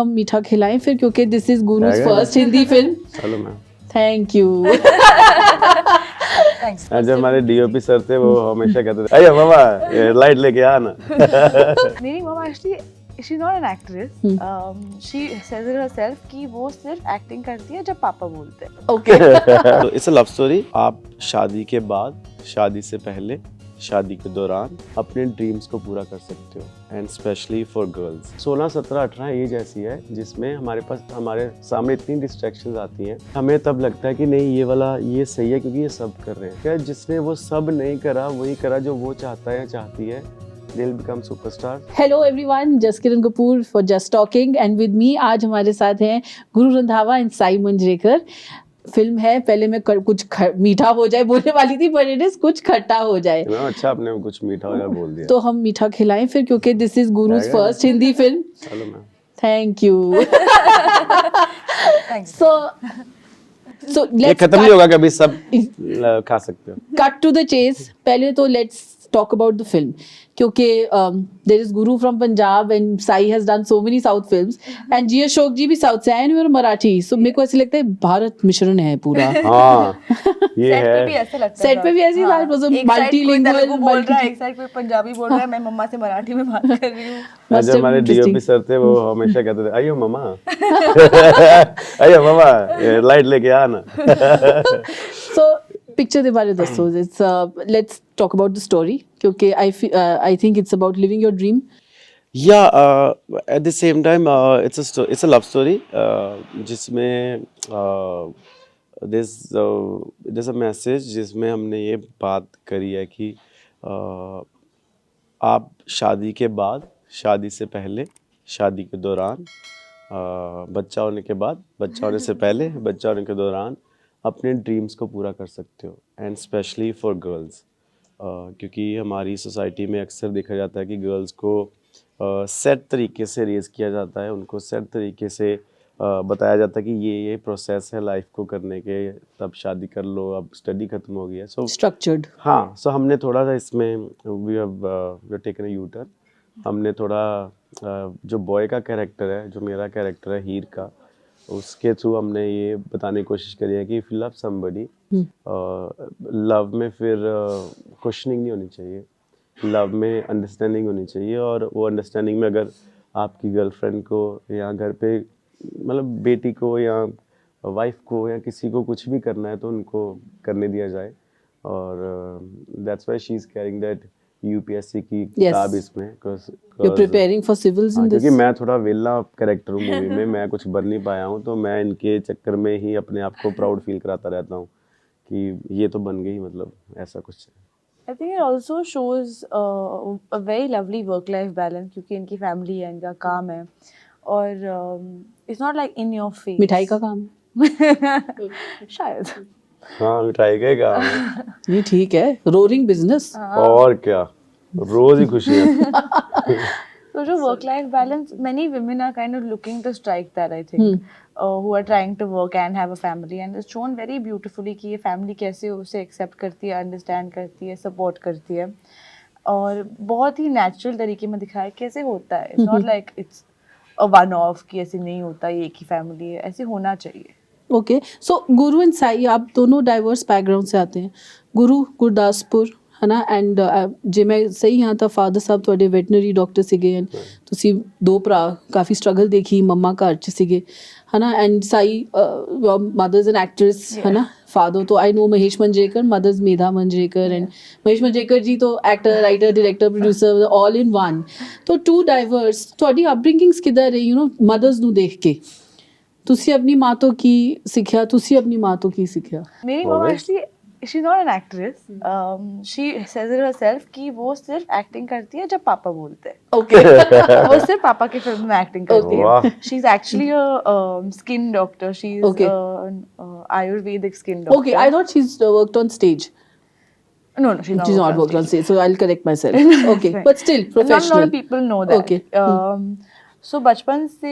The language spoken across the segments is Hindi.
हम मीठा खिलाएं फिर, क्योंकि this is Guru's first Hindi film. चलो मैम। Thank you. जब हमारे डीओपी सर थे वो हमेशा कहते थे अरे मामा लाइट लेके आ ना। मेरी मम actually she is not an actress, she says it herself कि वो सिर्फ एक्टिंग करती है जब पापा बोलते हैं। ओके। तो इट्स अ लव स्टोरी। आप शादी के बाद, शादी से पहले, शादी के दौरान अपने ड्रीम्स को पूरा कर सकते हो, and specially for girls. 16, 17, 18 age ऐसी है जिसमें हमारे सामने इतनी डिस्ट्रैक्शंस आती हैं, हमें तब लगता है कि नहीं ये वाला ये सही है क्योंकि ये सब कर रहे हैं। क्या जिसने वो सब नहीं करा वही करा जो वो चाहता है या चाहती है, they'll become superstars. Hello everyone, Jaskiran Kapoor for just talking and with me आज हमारे साथ हैं गुरु रंधावा एंड साई मंजरेकर। फिल्म है, पहले मैं कुछ मीठा हो जाए बोलने वाली थी, बट इट इज कुछ खट्टा हो जाए। अच्छा आपने कुछ मीठा हो बोल दिया। तो हम मीठा खिलाएं फिर, क्योंकि this is Guru's first Hindi film. चलो मैम। Thank you. सो ये खत्म नहीं होगा कभी, सब खा सकते हो। Cut to the chase. पहले तो let's talk about the film, क्योंकि there is Guru from Punjab and Sai has done so many south films and G Ashok ji भी साउथ से आए हैं और मराठी। सो मेरे को ऐसे लगता है भारत मिश्रण है पूरा। हाँ ये सेट पे भी है। ऐसे लगता है। सेट पे भी ऐसी बात, मल्टीलिंगुअल बोल रहा है, एक साइड कोई पंजाबी बोल रहा है, मैं मम्मा से मराठी में बात कर रही हूँ। जब हमारे डीओपी सर थे वो हमेशा कहते थे अयो मामा अयो मामा लाइट लेके आ ना। सो पिक्चर ਦੇ ਬਾਰੇ ਦੱਸੋ। It's let's talk about the story, क्योंकि I think it's about living your dream. Yeah, at the same time, it's a love story जिसमें there's a message जिसमें हमने ये बात करी है कि आप शादी के बाद, शादी से पहले, शादी के दौरान, बच्चा होने के बाद, बच्चा होने से पहले, बच्चा होने के दौरान अपने ड्रीम्स को पूरा कर सकते हो, एंड स्पेशली फॉर गर्ल्स। क्योंकि हमारी सोसाइटी में अक्सर देखा जाता है कि गर्ल्स को सेट तरीके से रेज़ किया जाता है, उनको सेट तरीके से बताया जाता है कि ये प्रोसेस है लाइफ को करने के, तब शादी कर लो, अब स्टडी खत्म हो गई है। So structured. हाँ, सो हमने थोड़ा सा इसमें we have taken a U turn. हमने थोड़ा जो बॉय का कैरेक्टर है, जो मेरा कैरेक्टर है हीर का, उसके थ्रू हमने ये बताने की कोशिश करी है कि if you love somebody, love में फिर क्वेश्चनिंग नहीं होनी चाहिए, लव में अंडरस्टैंडिंग होनी चाहिए। और वो अंडरस्टैंडिंग में अगर आपकी गर्लफ्रेंड को या घर पे मतलब बेटी को या वाइफ को या किसी को कुछ भी करना है तो उनको करने दिया जाए। और that's why she is carrying that UPSC की किताब इसमें, you preparing for civils in this. क्योंकि मैं थोड़ा वेला कैरेक्टर हूँ मूवी में, मैं कुछ बन नहीं पाया हूँ, तो मैं इनके चक्कर में ही अपने आप को प्राउड फील कराता रहता हूँ कि ये तो बन गई, मतलब ऐसा कुछ। I think it also shows a very lovely work-life balance, क्योंकि इनकी फैमिली है, इनका काम है, और it's not like in your face. मिठाई का काम है शायद। हाँ मिठाई का ही काम है। ये ठीक है, रोरिंग बिजनेस। और क्या, रोज ही खुशियाँ। So जो work-life balance, many women are kind of looking to strike that, I think, who are trying to work and have a family, and it's shown very beautifully कि ये family कैसे उसे accept करती है, understand करती है, support करती है, और बहुत ही natural तरीके में दिखाया है कैसे होता है। It's not like it's a one-off कि ऐसे नहीं होता, ये एक ही family है, ऐसे होना चाहिए। Okay, so Guru and Sai आप दोनों डाइवर्स बैकग्राउंड से आते हैं। गुरु गुरदासपुर है ना, एंड जे मैं सही हाँ ਤਾਂ ਫਾਦਰ ਸਾਹਿਬ ਤੁਹਾਡੇ ਵੈਟਨਰੀ ਡਾਕਟਰ ਸੀਗੇ, ਐਂਡ ਤੁਸੀਂ ਦੋ ਭਰਾ ਕਾਫੀ ਸਟਰਗਲ ਦੇਖੀ, ਮੰਮਾ ਘਰ 'ਚ ਸੀਗੇ ਹੈ ਨਾ, and Sai mother is an actress है ना, फादर तो I know Mahesh Manjrekar, mother's Medha Manjrekar, and Mahesh Manjrekar ji तो actor, writer, director, producer all in one. तो टू डाइवर्स ਤੁਹਾਡੀ ਅਪਬ੍ਰਿੰਗਿੰਗਸ ਕਿੱਦਾਂ ਰਹੀ, ਮਦਰਸ ਨੂੰ ਦੇਖ ਕੇ ਤੁਸੀਂ ਆਪਣੀ ਮਾਂ ਤੋਂ ਕੀ ਸਿੱਖਿਆ, ਤੁਸੀਂ ਆਪਣੀ ਮਾਂ ਤੋਂ ਕੀ ਸਿੱਖਿਆ? मेरी मम actually she is not an actress, she says it herself कि वो सिर्फ एक्टिंग करती है जब पापा बोलते हैं। ओके। वो सिर्फ पापा की फिल्म में एक्टिंग करती वाह। है। She is actually a skin doctor, she is Okay. Ayurvedic skin doctor. Okay, I thought she's worked on stage. No, she's not worked on stage, so I'll correct myself. Okay, Right. but still Not a lot professional. of people know that. Okay. So बचपन से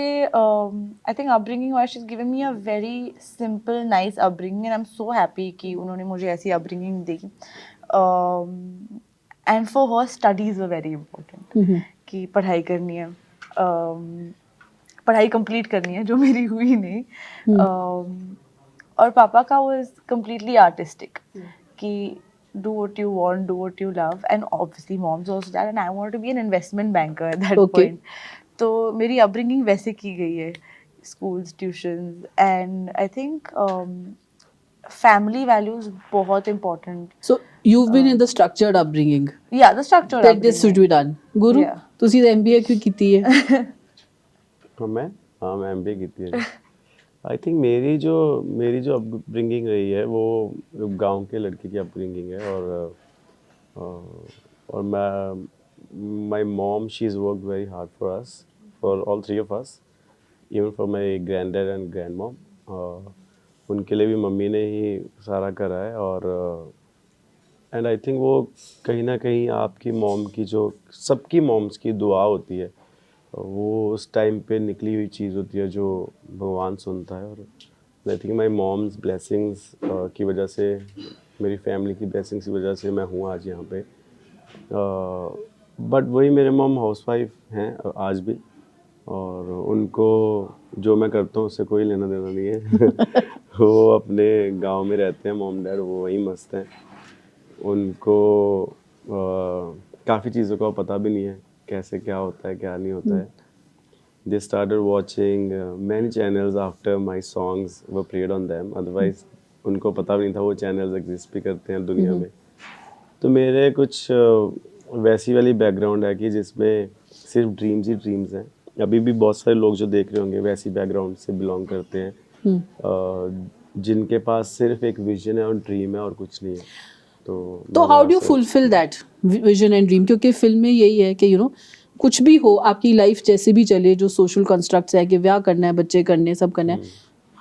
I think upbringing wise she's given me a very simple nice upbringing, and I'm so happy कि उन्होंने मुझे ऐसी upbringing the. And for her studies were very important, कि पढ़ाई करनी है। पढ़ाई कंप्लीट करनी है, जो मेरी हुई नहीं। और पापा का वाज कम्प्लीटली आर्टिस्टिक कि do what you want, do what you love, and obviously mom's also that, and I wanted to be an investment banker at that Okay. point. तो मेरी upbringing वैसे की गई है, schools, tuitions, and I think family values बहुत important. So you've been in the structured upbringing. Yeah, the structure. That this should be done. Guru, Yeah. ਤੁਸੀਂ MBA ਕਿਉਂ ਕੀਤੀ ਹੈ? मैं MBA की थी। आई थिंक मेरी जो अपब्रिंगिंग रही है वो गांव के लड़के की अपब्रिंगिंग है, और मैं my mom she is work very hard for us, for all three of us, even for my granddad and grandmom. उनके लिए भी मम्मी ने ही सारा करा है, और एंड आई थिंक वो कहीं ना कहीं आपकी मॉम की, जो सबकी मॉम्स की दुआ होती है, वो उस टाइम पे निकली हुई चीज़ होती है जो भगवान सुनता है। और I think my mom's blessings की वजह से, मेरी फैमिली की ब्लेसिंग्स की वजह से मैं हूँ आज यहाँ पे। बट वही, मेरे मॉम हाउसवाइफ हैं आज भी, और उनको जो मैं करता हूँ उससे कोई लेना देना नहीं है। वो अपने गांव में रहते हैं, मॉम डैड वो वहीं मस्त हैं। उनको काफ़ी चीज़ों का पता भी नहीं है, कैसे क्या होता है क्या नहीं होता है। They started watching many channels after my songs were played on them. Otherwise उनको पता भी नहीं था वो चैनल्स एग्जिस्ट भी करते हैं दुनिया में। तो मेरे कुछ वैसी वाली बैकग्राउंड है कि जिसमें सिर्फ ड्रीम्स ही ड्रीम्स हैं। अभी भी बहुत सारे लोग जो देख रहे होंगे वैसी बैकग्राउंड से बिलोंग करते हैं, जिनके पास सिर्फ एक विजन है और ड्रीम है और कुछ नहीं है। तो how do you fulfil that vision and dream? क्योंकि फिल्म में यही है कि कुछ भी हो, आपकी लाइफ जैसे भी चले, जो सोशल कंस्ट्रक्ट्स है कि ब्याह करना है, बच्चे करने, सब करना है,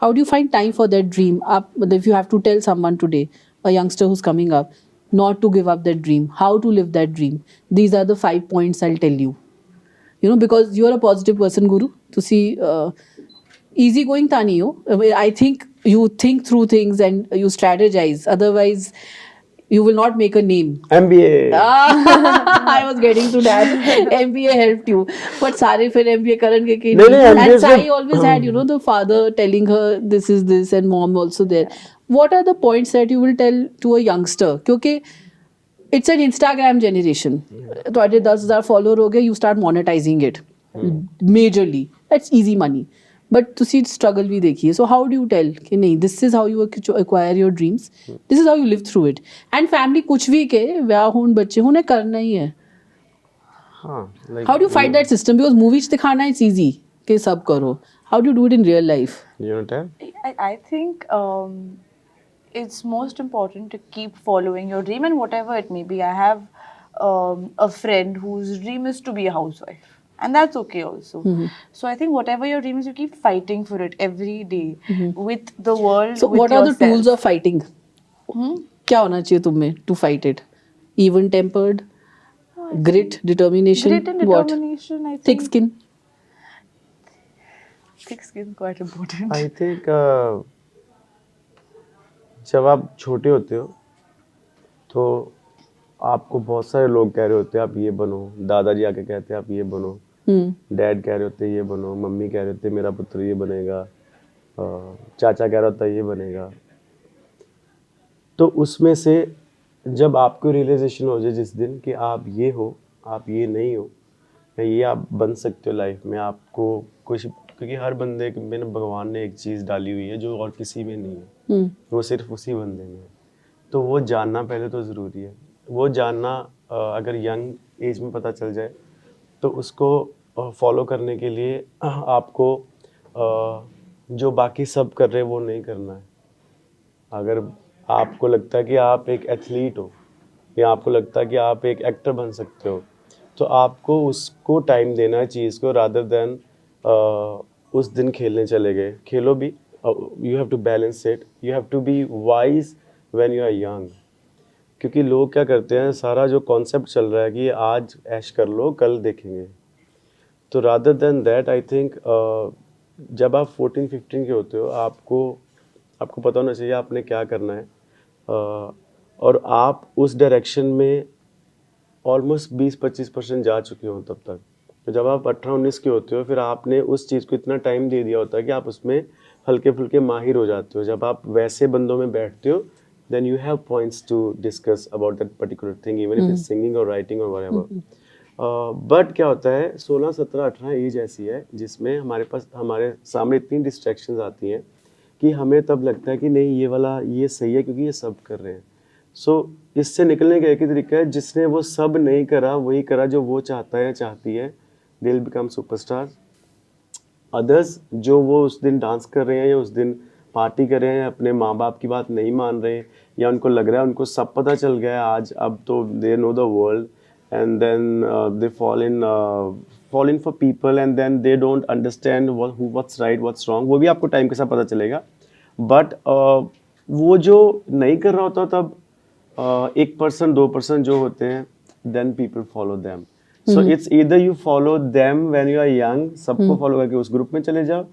how do you find time for that dream? आप मतलब if you have to tell someone today, a youngster who is coming up, not to give up that dream, how to live that dream, these are the 5 points I'll tell you, because you are a positive person, Guru. ਤੁਸੀਂ easy going ਤਾਂ ਨਹੀਂ ਹੋ। I think you think through things and you strategize, otherwise you will not make a name. MBA I was getting to that. MBA helped you, but सारे फिर MBA करेंगे कि नहीं, नहीं? MBA And Sai always had the father telling her this is this, and mom also there. What are the points that you will tell to a youngster? क्योंकि it's an Instagram generation. ਤੁਹਾਡੇ 10,000 follower हो गए, you start monetizing it majorly. That's easy money. But ਤੁਸੀਂ struggle भी देखिए. So how do you tell कि नहीं, this is how you acquire your dreams, this is how you live through it, and family कुछ भी के ब्याह हों बच्चे हों करना ही है। हाँ, like How do you fight that system? Because movies दिखाना it's easy कि सब करो. How do you do it in real life? you know tell? I think it's most important to keep following your dream, and whatever it may be. I have a friend whose dream is to be a housewife, and that's okay also. So I think whatever your dream is, you keep fighting for it every day with the world. So with what are the yourself. tools of fighting? क्या होना चाहिए तुम में to fight it? Even tempered, grit, determination. Grit and What? determination. I think Thick skin. thick skin is quite important. I think जब आप छोटे होते हो तो आपको बहुत सारे लोग कह रहे होते हैं आप ये बनो, दादाजी आके कहते हैं आप ये बनो, डैड कह रहे होते हैं ये बनो, मम्मी कह रहे होते हैं मेरा पुत्र ये बनेगा, चाचा कह रहा होता है ये बनेगा। तो उसमें से जब आपको रियलाइजेशन हो जाए जिस दिन कि आप ये हो, आप ये नहीं हो, या ये आप बन सकते हो लाइफ में, आपको कुछ, क्योंकि हर बंदे में ना भगवान ने एक चीज़ डाली हुई है जो और किसी में नहीं है, वो सिर्फ उसी बंदे में है। तो वो जानना पहले तो ज़रूरी है। वो जानना अगर यंग एज में पता चल जाए तो उसको फॉलो करने के लिए आपको जो बाकी सब कर रहे हैं वो नहीं करना है। अगर आपको लगता है कि आप एक एथलीट हो या आपको लगता है कि आप एक एक्टर बन सकते हो, तो आपको उसको टाइम देना है चीज़ को, रादर देन उस दिन खेलने चले गए। खेलो भी, you have to balance it, you have to be wise when you are young. क्योंकि लोग क्या करते हैं, सारा जो कॉन्सेप्ट चल रहा है कि आज ऐश कर लो कल देखेंगे, तो rather than that I think जब आप 14-15 के होते हो आपको पता होना चाहिए आपने क्या करना है, और आप उस डायरेक्शन में ऑलमोस्ट 20-25% जा चुके हो तब तक। तो जब आप 18-19 के होते हो फिर आपने उस चीज़ को इतना टाइम दे दिया होता है कि आप उसमें हल्के फुल्के माहिर हो जाते हो. जब आप वैसे बंदों में बैठते हो then you have points to discuss about that particular thing even if it's singing or writing or whatever. But क्या होता है 16, 17, 18 एज ऐसी है जिसमें हमारे सामने इतनी डिस्ट्रैक्शंस आती हैं कि हमें तब लगता है कि नहीं ये वाला ये सही है क्योंकि ये सब कर रहे हैं. सो इससे निकलने का एक ही तरीका है, जिसने वो सब नहीं करा वही करा जो वो चाहता है चाहती है. They will become superstars. Others जो वो उस दिन डांस कर रहे हैं या उस दिन पार्टी कर रहे हैं, अपने माँ बाप की बात नहीं मान रहे, या उनको लग रहा है उनको सब पता चल गया है आज, अब तो they know the world, and then they fall in for people and then they don't understand what's right what's wrong. वो भी आपको टाइम के साथ पता चलेगा. बट वो जो नहीं कर रहा होता तब 1%, 2% जो होते हैं then people follow them. So it's either you follow them when you are young, सबको फॉलो करके उस ग्रुप में चले जाओ,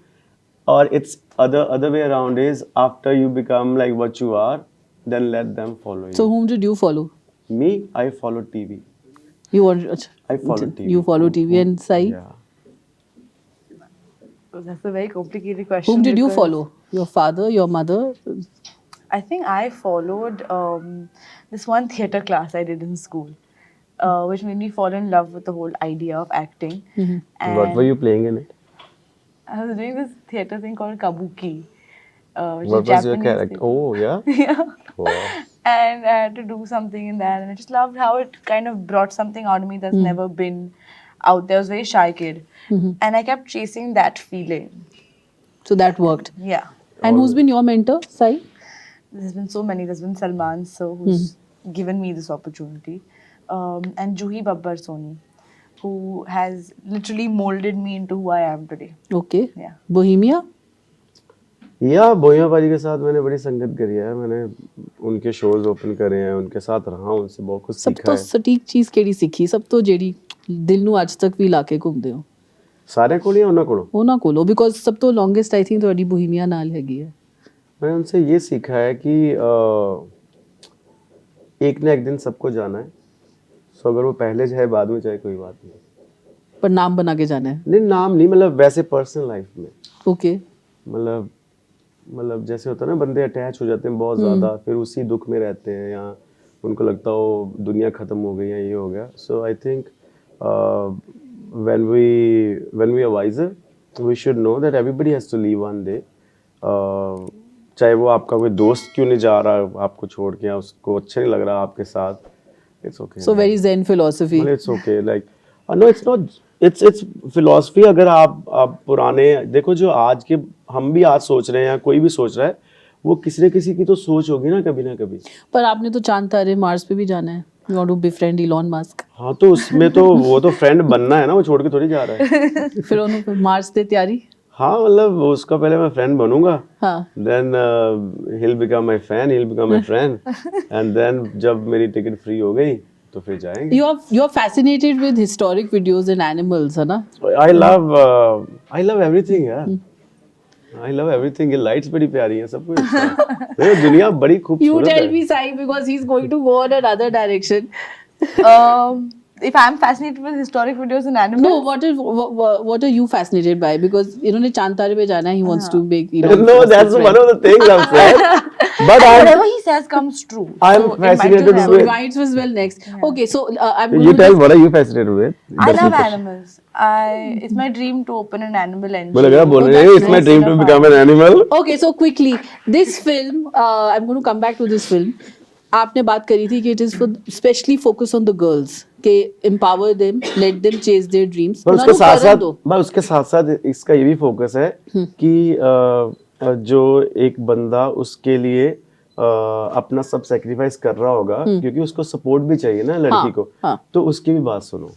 or it's other way around is after you become like what you are, then let them follow you. So whom did you follow? Me, I follow TV. You want? I follow TV. You follow TV and Sai? Yeah. That's a very complicated question. Whom did you because follow? Your father, your mother? I think I followed this one theatre class I did in school, which made me fall in love with the whole idea of acting. And What were you playing in it? I was doing this theatre thing called kabuki. Which What is was your Japanese character? theatre. Oh, yeah? Yeah. Wow. And I had to do something in that, and I just loved how it kind of brought something out of me that's never been out there. I was a very shy kid, and I kept chasing that feeling. So that worked. Yeah. And who's been your mentor, Sai? There's been so many. There's been Salman, so who's given me this opportunity, and Juhi Babbar Soni, who has literally molded me into who I am today. Okay. Yeah. Bohemia? या बोहिया बाजी के साथ मैंने बड़ी संगत करी है. मैंने उनके शोज ओपन करे हैं, उनके साथ रहा, उनसे बहुत कुछ ਸਭ सीखा ਤੋਂ है. ਸਟੀਕ ਚੀਜ਼ ਕਿਹੜੀ ਸਿੱਖੀ, ਸਭ ਤੋਂ ਜਿਹੜੀ ਦਿਲ ਨੂੰ ਅੱਜ ਤੱਕ ਵੀ ਲਾ ਕੇ ਘੁੰਮਦੇ ਹੋ सारे को नहीं ਉਹਨਾਂ ਕੋਲੋਂ ਉਹਨਾਂ ਕੋਲੋਂ? ਬਿਕੋਜ਼ ਸਭ ਤੋਂ ਲੌਂਗੇਸਟ ਆਈ ਥਿੰਕ ਤੁਹਾਡੀ ਬੋਹੀਮੀਆ ਨਾਲ ਹੈਗੀ ਹੈ. मैंने उनसे ये सीखा है कि एक ना एक दिन सबको जाना है. सो अगर वो पहले चाहे बाद में चाहे कोई बात नहीं. ਪਰ ਨਾਮ ਬਣਾ ਕੇ ਜਾਣਾ ਹੈ. नहीं नाम नहीं, मतलब वैसे पर्सनल लाइफ में, ओके. मतलब जैसे होता है ना बंदे अटैच हो जाते हैं बहुत ज़्यादा, फिर उसी दुख में रहते हैं या उनको लगता हो दुनिया ख़त्म हो गई या ये हो गया. So I think when we are wiser we should know that everybody has to leave one day. चाहे वो आपका कोई दोस्त क्यों नहीं जा रहा आपको छोड़ के, या उसको अच्छा नहीं लग रहा आपके साथ, it's okay. So very zen philosophy. Well, it's okay. Like no, it's not. It's philosophy. अगर आप पुराने देखो, जो आज के हम भी आज सोच रहे हैं या कोई भी सोच रहा है, वो किसी न किसी की तो सोच होगी ना कभी. पर आपने तो चांद तारे मार्स पे भी जाना है. You want to befriend Elon Musk. हाँ, तो उसमें तो वो तो फ्रेंड बनना है ना, वो छोड़ के थोड़ी जा रहा है. फिर ਉਹਨੂੰ ਮਾਰਸ ਤੇ ਤਿਆਰੀ. हाँ, मतलब उसका पहले मैं फ्रेंड बनूंगा, हाँ. then he'll become my fan, he'll become my friend, and then जब मेरी टिकट फ्री हो गई तो फिर जाएंगे. You're fascinated with historic videos and animals, है ना? I love everything यार. I love everything. ये लाइट्स बड़ी प्यारी हैं, सब कुछ अच्छा है. ये दुनिया बड़ी You खूबसूरत tell है. me, Sai, because he's going to go on another direction. If I'm fascinated with historic videos and animals, No, what are you fascinated by? Because इन्होंने चांद तारे पे जाना है. He wants to make Elon No, Musk that's friend. one of the things I've said. But whatever he says comes true. I'm So it might fascinated just happen. with- Might as well next. Okay, so I'm going you to tell, just- what are you fascinated with? I That's love the question. animals. It's my dream to open an animal NGO. मुझे लगा बोल Oh, रहे हैं that's it's my nice dream to enough. become an animal. Okay, so quickly, this film, I'm going to come back to this film. आपने बात करी थी कि it is for specially focus on the girls, कि empower them, let them chase their dreams. पर उसके साथ साथ इसका ये भी फोकस है कि जो एक बंदा उसके लिए अपना सब सेक्रीफाइस कर रहा होगा, क्योंकि उसको सपोर्ट भी चाहिए ना लड़की को, तो उसकी भी बात सुनो.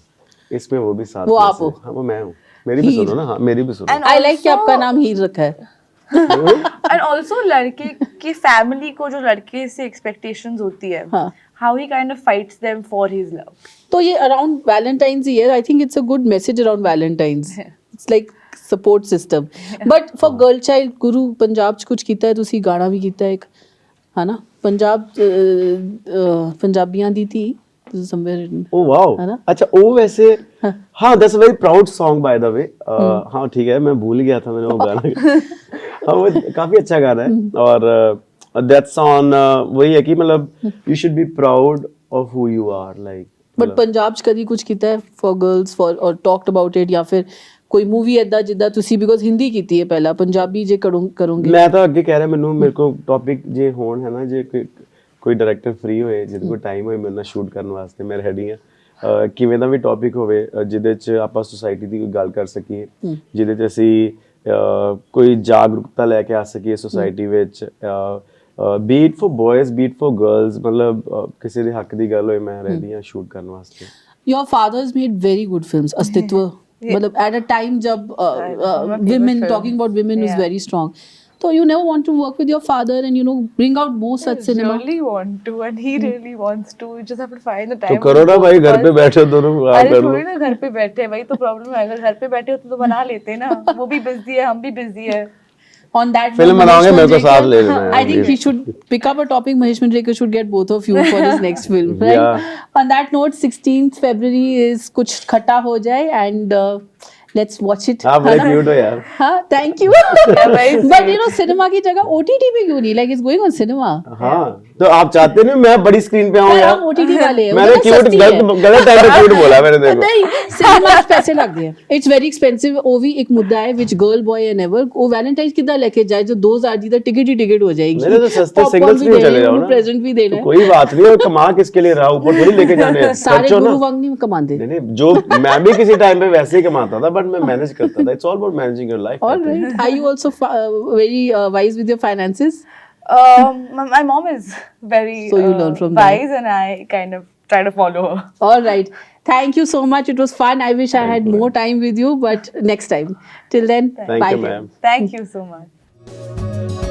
इसमें वो भी साथ वो में आप से. हो. हाँ, वो मैं हूँ. मेरी भी सुनो ना. हाँ, मेरी भी सुनो. And I like कि also- आपका नाम हीर रखा है. And also लड़के की फैमिली को जो लड़के से एक्सपेक्टेशंस होती है, हाँ. how he kind of fights them for his love. तो ये अराउंड वैलेंटाइंस ही है. आई think it's a good message around Valentine's. It's like support system. But for girl child, गुरु पंजाब च कुछ कीता है ਤੁਸੀਂ, ਗਾਣਾ ਵੀ ਕੀਤਾ ਇੱਕ, ਹੈ ਨਾ? पंजाबियां दी थी This is somewhere written. Oh wow, है ना? अच्छा वो वैसे हाँ, that's a very proud song by the way. हाँ ठीक है, मैं भूल गया था मैंने वो गाना। हाँ वो काफी अच्छा गाना है, और दैट्स ऑन वही है कि मतलब you should be proud of who you are, like but Punjab 'ਚ ਕਦੀ ਕੁਝ ਕੀਤਾ ਹੈ ਫॉर ਗਰਲਸ ਫॉर ਔਰ ਟਾਕਡ ਅਬਾਊਟ ਇਟ, ਜਾਂ ਫਿਰ ਕੋਈ ਮੂਵੀ ਐਦਾਂ ਜਿੱਦਾਂ ਤੁਸੀਂ ਬਿਕੋਜ਼ ਹਿੰਦੀ ਕੀਤੀ ਹੈ ਪਹਿਲਾਂ, ਪੰਜਾਬੀ ਜੇ ਕਰੋਗੇ? ਮੈਂ ਤਾਂ ਅੱਗੇ ਕਹਿ ਰਿਹਾ, ਮੈਨੂੰ ਮੇਰੇ ਕੋਲ ਟੌਪਿਕ ਜੇ ਹੋਣ ਹੈ ਨਾ, ਜੇ ਕੋਈ ਡਾਇਰੈਕਟਰ ਫ੍ਰੀ ਹੋਏ, ਜਿਹਦੇ ਕੋਲ ਟਾਈਮ ਹੋਏ ਮੇਰੇ ਨਾਲ ਸ਼ੂਟ ਕਰਨ ਵਾਸਤੇ, ਮੈਂ ਰੈਡੀ ਹਾਂ। ਕਿਵੇਂ ਦਾ ਵੀ ਟੌਪਿਕ ਹੋਵੇ ਜਿਹਦੇ 'ਚ ਆਪਾਂ ਸੁਸਾਇਟੀ ਦੀ ਕੋਈ ਗੱਲ ਕਰ ਸਕੀਏ, ਜਿਹਦੇ 'ਚ ਅਸੀਂ ਕੋਈ ਜਾਗਰੂਕਤਾ ਲੈ ਕੇ ਆ ਸਕੀਏ ਸੁਸਾਇਟੀ ਵਿੱਚ, be it for boys be it for girls, मतलब ਕਿਸੇ ਦੇ ਹੱਕ ਦੀ ਗੱਲ ਹੋਏ, ਮੈਂ ਰੈਡੀ ਹਾਂ ਸ਼ੂਟ ਕਰਨ ਵਾਸਤੇ। Your father's made very good films. Astitva, matlab at a time jab women talking about women was very strong. So you never want to work with your father and bring out more such cinema. I really want to, and he really wants to. You just have to find the time. तो करो ना भाई, घर पे बैठे दोनों आप अरे कर लो। थोड़ी ना घर पे बैठे हैं, वही तो प्रॉब्लम है। अगर घर पे बैठे होते तो बना लेते ना। वो भी बिजी है, हम भी बिजी है। On that फिल्म note, बनाओगे Mahesh मेरे को साथ Manjrekar, ले लेना है। I think he should pick up a topic. Mahesh Manjrekar should get both of you for his next film, right? Yeah. On that note, 16th February is कुछ खट्टा हो जाए and let's watch it. हाँ बड़े क्यूट हो यार। हाँ, thank you. But cinema की जगह OTT पे क्यों नहीं? Like it's going on cinema. हाँ तो आप चाहते नहीं मैं बड़ी स्क्रीन पे आऊँ पर यार? हम OTT वाले हैं, मैंने वो तो क्यूट सस्ती है। गलत टाइम पे क्यूट बोला मैंने, देखो। नहीं, सिनेमा 'ਚ पैसे लगते हैं, इट्स वेरी एक्सपेंसिव। ਉਹ ਵੀ ਇੱਕ ਮੁੱਦਾ ਹੈ which girl boy and ever ਉਹ ਵੈਲੈਂਟਾਈਨਸ ਕਿੱਦਾਂ ਲੈ ਕੇ ਜਾਏ ਜੋ 2000 ਦੀ ਤਾਂ ਟਿਕਟ ਹੀ ਟਿਕਟ ਹੋ ਜਾਏਗੀ। मेरे तो सस्ते सिंगल स्क्रीन चले जाओ ना, प्रेजेंट भी देना तो है। कोई बात नहीं, और कमा किसके लिए रहा, ऊपर थोड़ी लेके जाने हैं, सारे खर्चो ना। गुरु वांग नहीं कमाते। नहीं जो मैं भी किसी टाइम पे वैसे ही कमाता था, बट मैं मैनेज करता था। It's all about managing your life. All right. Are you also very wise with your finances? My mom is very So you learn from wise, and I kind of try to follow her. All right. Thank you so much. It was fun. I wish I had more time with you, but next time. Till then, Thank bye. you, ma'am. Thank you so much.